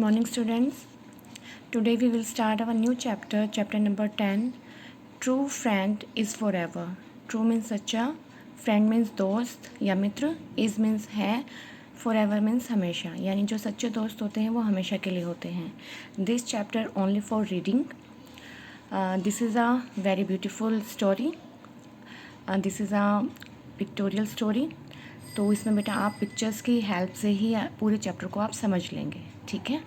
morning, students. Today we will start our new chapter, chapter number 10. True friend is forever. True means सच्चा, friend means दोस्त या मित्र, is means है, forever means हमेशा, यानी जो सच्चे दोस्त होते हैं वो हमेशा के लिए होते हैं. This chapter only for reading. This is a very beautiful story. This is a pictorial story. तो इसमें बेटा आप पिक्चर्स की हेल्प से ही पूरे चैप्टर को आप समझ लेंगे, ठीक है.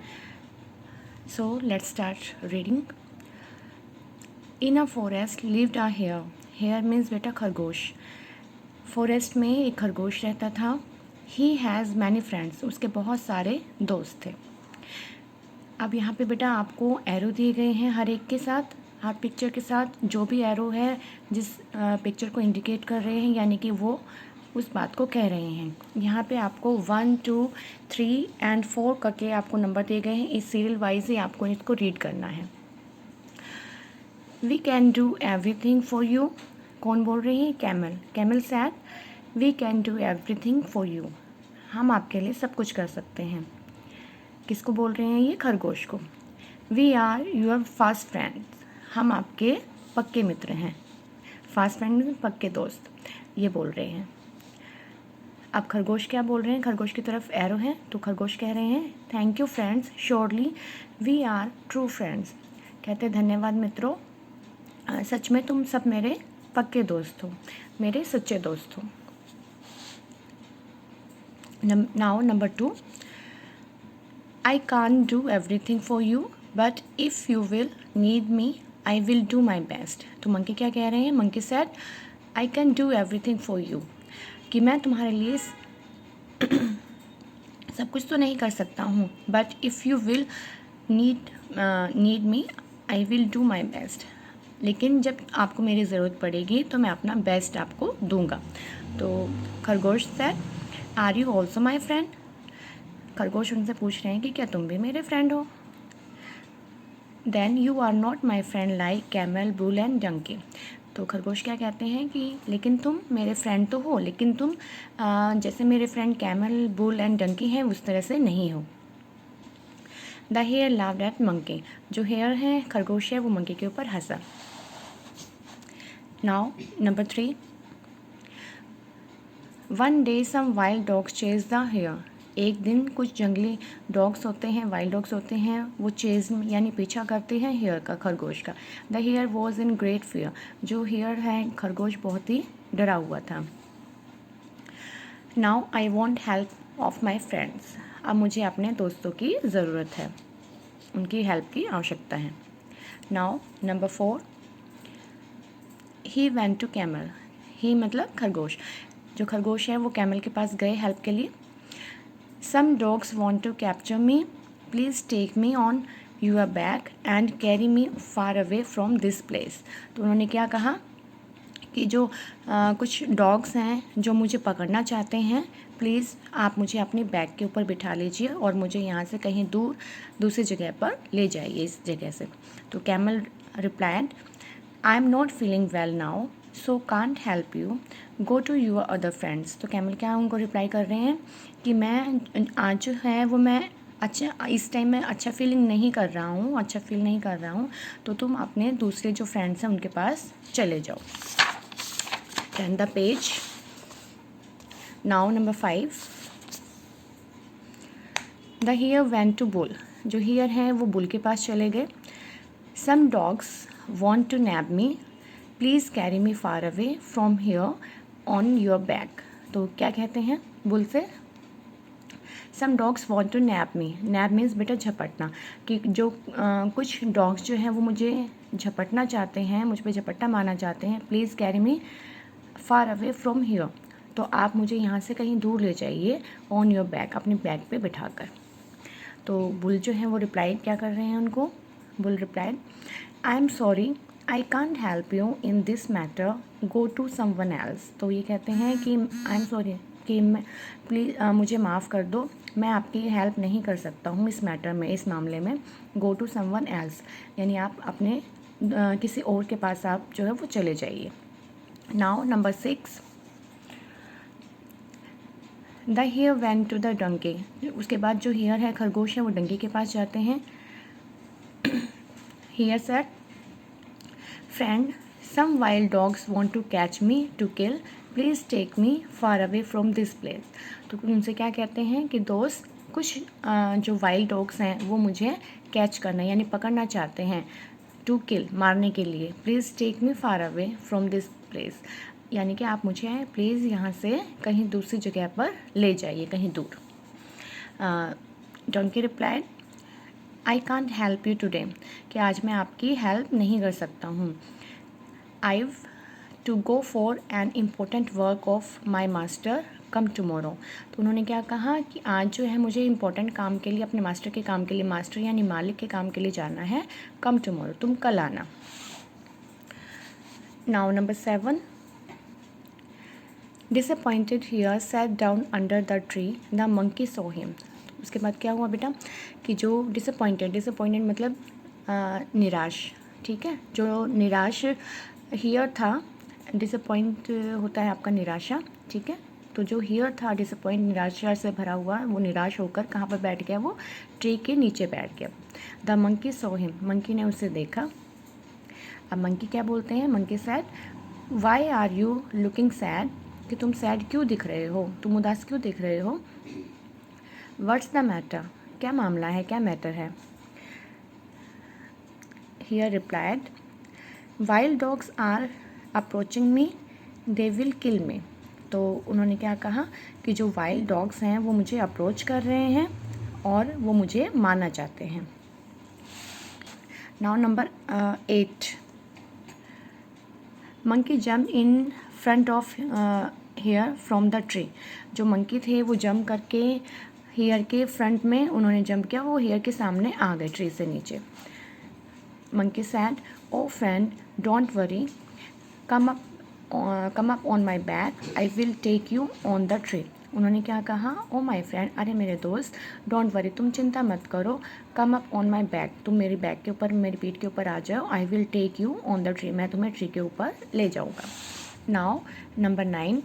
So let's start reading. In a forest lived a hare. Hare means बेटा खरगोश. फॉरेस्ट में एक खरगोश रहता था. He has many friends. उसके बहुत सारे दोस्त थे. अब यहाँ पे बेटा आपको एरो दिए गए हैं हर एक के साथ, हर पिक्चर के साथ. जो भी एरो है जिस पिक्चर को इंडिकेट कर रहे हैं यानी कि वो उस बात को कह रहे हैं. यहाँ पे आपको 1, 2, 3 and 4 करके आपको नंबर दिए गए हैं. इस सीरियल वाइज ही आपको इसको रीड करना है. We can do everything for you. कौन बोल रही है? Camel. Camel said we can do everything for you. हम आपके लिए सब कुछ कर सकते हैं. किसको बोल रहे हैं? ये खरगोश को. We are your fast friends. हम आपके पक्के मित्र हैं. फास्ट फ्रेंड पक्के दोस्त, ये बोल रहे हैं. अब खरगोश क्या बोल रहे हैं? खरगोश की तरफ एरो है तो खरगोश कह रहे हैं thank you friends, surely we are true friends. कहते हैं धन्यवाद मित्रों, सच में तुम सब मेरे पक्के दोस्त हो, मेरे सच्चे दोस्त हो. Now number 2. I can do everything for you but if you will need me I will do my best. तो मंकी क्या कह रहे हैं? Monkey said I can do everything for you, कि मैं तुम्हारे लिए सब कुछ तो नहीं कर सकता हूँ, but if you will need me I will do my best. लेकिन जब आपको मेरी ज़रूरत पड़ेगी तो मैं अपना बेस्ट आपको दूंगा. तो खरगोश said are you also my friend. खरगोश उनसे पूछ रहे हैं कि क्या तुम भी मेरे फ्रेंड हो. Then you are not my friend like camel, bull and donkey. तो खरगोश क्या कहते हैं कि लेकिन तुम मेरे फ्रेंड तो हो, लेकिन तुम जैसे मेरे friend camel, bull and donkey हैं उस तरह से नहीं हो. The hare laughed at monkey. जो हेयर है खरगोश है वो मंकी के ऊपर हंसा. Now number 3. One day some wild dogs chase the hare. एक दिन कुछ जंगली डॉग्स होते हैं, वाइल्ड डॉग्स होते हैं, वो चेज यानी पीछा करते हैं हेयर का, खरगोश का. The hare was in great fear. जो हेयर है खरगोश बहुत ही डरा हुआ था. Now I want help of my friends. अब मुझे अपने दोस्तों की ज़रूरत है, उनकी हेल्प की आवश्यकता है. Now number 4. He went to camel. He मतलब खरगोश. जो खरगोश है वो कैमल के पास गए हेल्प के लिए. Some dogs want to capture me. Please take me on your back and carry me far away from this place. तो उन्होंने क्या कहा कि जो कुछ डॉग्स हैं जो मुझे पकड़ना चाहते हैं, प्लीज़ आप मुझे अपनी बैक के ऊपर बिठा लीजिए और मुझे यहाँ से कहीं दूर दूसरी जगह पर ले जाइए, इस जगह से. तो camel replied I am not feeling well now so can't help you, go to your other friends. तो कैमल क्या उनको रिप्लाई कर रहे हैं कि मैं आज जो है वो मैं अच्छा इस टाइम में अच्छा फील नहीं कर रहा हूँ, तो तुम अपने दूसरे जो फ्रेंड्स हैं उनके पास चले जाओ. Turn the page. Now number 5. The hare went to bull. जो हेयर हैं वो बुल के पास चले गए. Some dogs want to nap me, please carry me far away from here on your back. तो क्या कहते हैं बुल से? Some dogs want to nap me. Nap means बेटा झपटना, कि जो कुछ डॉग्स जो हैं वो मुझे झपटना चाहते हैं, मुझ पर झपट्टा मारना चाहते हैं. Please carry me far away from here. तो आप मुझे यहाँ से कहीं दूर ले जाइए, ऑन योर बैक, अपनी बैक पे बिठाकर. तो बुल जो है वो रिप्लाई क्या कर रहे हैं उनको? Bull replied I am sorry I can't help you in this matter, go to someone else. तो ये कहते हैं कि आई एम सॉरी, कि मैं प्लीज़ मुझे माफ़ कर दो, मैं आपकी हेल्प नहीं कर सकता हूँ इस मैटर में, इस मामले में. गो टू समवन एल्स यानी आप अपने किसी और के पास आप जो है वो चले जाइए. Now number 6. The hare went to the donkey. उसके बाद जो हियर है, खरगोश है, वो डंकी के पास जाते हैं। Hare said, friend, some wild dogs want to catch me to kill, please take me far away from this place. तो उनसे क्या कहते हैं कि दोस्त, कुछ जो वाइल्ड डॉग्स हैं वो मुझे कैच करना यानी पकड़ना चाहते हैं, टू किल मारने के लिए, please take me far away from this place, यानी कि आप मुझे प्लीज़ यहाँ से कहीं दूसरी जगह पर ले जाइए, कहीं दूर। Donkey replied, I can't help you today, कि आज मैं आपकी हेल्प नहीं कर सकता हूँ। आई to go for an important work of my master, come tomorrow. तो उन्होंने क्या कहा कि आज जो है मुझे इम्पोर्टेंट काम के लिए, अपने मास्टर के काम के लिए, मास्टर यानी मालिक के काम के लिए जाना है, कम टुमारो, तुम कल आना। Now number 7, disappointed here sat down under the tree, the monkey saw him. उसके बाद क्या हुआ बेटा कि जो डिसअपॉइंटेड मतलब निराश, ठीक है, जो निराश हियर था, डिसअपॉइंट होता है आपका निराशा, ठीक है, तो जो हियर था डिसअपॉइंट, निराशा से भरा हुआ, वो निराश होकर कहाँ पर बैठ गया, वो ट्री के नीचे बैठ गया। The monkey saw him, monkey ने उसे देखा। अब मंकी क्या बोलते हैं, monkey said, why are you looking sad, कि तुम सैड क्यों दिख रहे हो, तुम उदास क्यों दिख रहे हो। व्हाट्स द मैटर, क्या मामला है, क्या मैटर है। Hare replied, wild dogs are approaching me, they will kill me. तो उन्होंने क्या कहा कि जो वाइल्ड डॉग्स हैं वो मुझे अप्रोच कर रहे हैं और वो मुझे मारना चाहते हैं। Now number 8, monkey jump in front of here from the tree. जो मंकी थे वो जंप करके हियर के फ्रंट में उन्होंने जंप किया, वो हियर के सामने आ गए ट्री से नीचे। Monkey said, oh friend don't worry, come up on my back, I will take you on the tree. उन्होंने क्या कहा, ओ माई फ्रेंड, अरे मेरे दोस्त, डोंट वरी, तुम चिंता मत करो, कम अप ऑन माई बैक, तुम मेरी बैक के ऊपर, मेरी पीठ के ऊपर आ जाओ, I will take you on the tree, मैं तुम्हें ट्री के ऊपर ले जाऊँगा। Now number 9,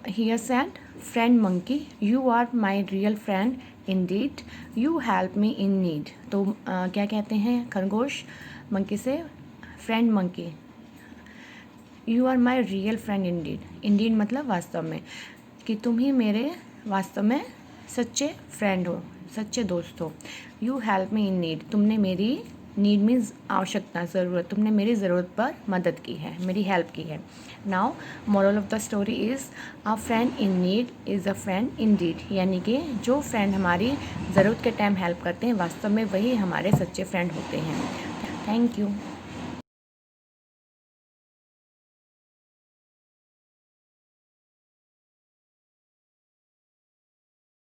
hare said, friend monkey, you are my real friend indeed, you help me in need. तो क्या कहते हैं खरगोश मंकी से, friend monkey, you are my real friend indeed मतलब वास्तव में, कि तुम ही मेरे वास्तव में सच्चे फ्रेंड हो, सच्चे दोस्त हो। You help me in need, तुमने मेरी नीड मीन्स आवश्यकता, ज़रूरत, तुमने मेरी ज़रूरत पर मदद की है, मेरी हेल्प की है। Now moral of the story is, a friend in need is a friend indeed, यानी कि जो फ्रेंड हमारी ज़रूरत के टाइम हेल्प करते हैं वास्तव में वही हमारे सच्चे फ्रेंड होते हैं। Thank you.